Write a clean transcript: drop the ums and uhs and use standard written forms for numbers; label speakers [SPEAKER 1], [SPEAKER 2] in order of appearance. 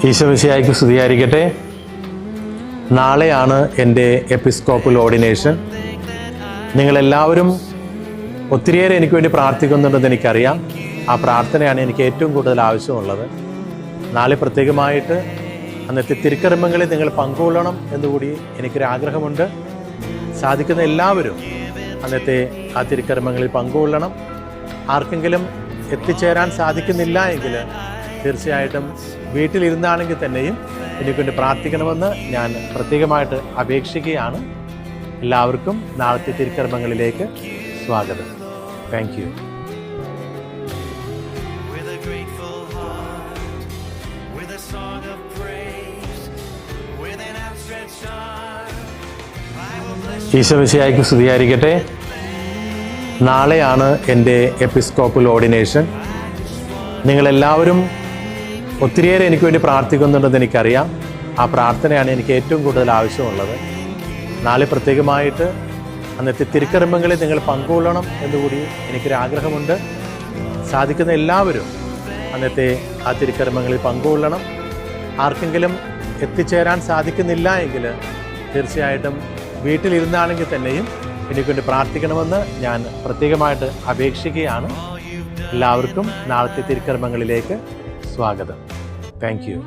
[SPEAKER 1] ഈശോമിശിഹായ്ക്ക് സ്തുതിയായിരിക്കട്ടെ. നാളെയാണ് എൻ്റെ എപ്പിസ്കോപ്പൽ ഓർഡിനേഷൻ. നിങ്ങളെല്ലാവരും ഒത്തിരിയേറെ എനിക്ക് വേണ്ടി പ്രാർത്ഥിക്കുന്നുണ്ടെന്ന് എനിക്കറിയാം. ആ പ്രാർത്ഥനയാണ് എനിക്ക് ഏറ്റവും കൂടുതൽ ആവശ്യമുള്ളത്. നാളെ പ്രത്യേകമായിട്ട് അന്നത്തെ തിരുക്കർമ്മങ്ങളിൽ നിങ്ങൾ പങ്കുകൊള്ളണം എന്നുകൂടി എനിക്കൊരാഗ്രഹമുണ്ട്. സാധിക്കുന്ന എല്ലാവരും അന്നത്തെ ആ തിരുക്കർമ്മങ്ങളിൽ പങ്കുകൊള്ളണം. ആർക്കെങ്കിലും എത്തിച്ചേരാൻ സാധിക്കുന്നില്ല എങ്കിൽ തീർച്ചയായിട്ടും വീട്ടിലിരുന്നാണെങ്കിൽ തന്നെയും എനിക്കൊണ്ട് പ്രാർത്ഥിക്കണമെന്ന് ഞാൻ പ്രത്യേകമായിട്ട് അപേക്ഷിക്കുകയാണ്. എല്ലാവർക്കും നാളത്തെ തിരുക്കർമ്മങ്ങളിലേക്ക് സ്വാഗതം. Thank you. ഈശോമിശിഹായ്ക്ക് സ്തുതിയായിരിക്കട്ടെ. നാളെയാണ് എൻ്റെ എപ്പിസ്കോപ്പൽ ഓർഡിനേഷൻ. നിങ്ങളെല്ലാവരും ഒത്തിരിയേറെ എനിക്ക് വേണ്ടി പ്രാർത്ഥിക്കുന്നുണ്ടെന്ന് എനിക്കറിയാം. ആ പ്രാർത്ഥനയാണ് എനിക്ക് ഏറ്റവും കൂടുതൽ ആവശ്യമുള്ളത്. നാളെ പ്രത്യേകമായിട്ട് അന്നത്തെ തിരുക്കർമ്മങ്ങളിൽ നിങ്ങൾ പങ്കുകൊള്ളണം എന്നുകൂടി എനിക്കൊരാഗ്രഹമുണ്ട്. സാധിക്കുന്ന എല്ലാവരും അന്നത്തെ ആ തിരുക്കർമ്മങ്ങളിൽ പങ്കുകൊള്ളണം. ആർക്കെങ്കിലും എത്തിച്ചേരാൻ സാധിക്കുന്നില്ല എങ്കിൽ തീർച്ചയായിട്ടും വീട്ടിലിരുന്നാണെങ്കിൽ തന്നെയും എനിക്കൊണ്ട് പ്രാർത്ഥിക്കണമെന്ന് ഞാൻ പ്രത്യേകമായിട്ട് അപേക്ഷിക്കുകയാണ്. എല്ലാവർക്കും നാളത്തെ തിരുക്കർമ്മങ്ങളിലേക്ക് സ്വാഗതം. Thank you.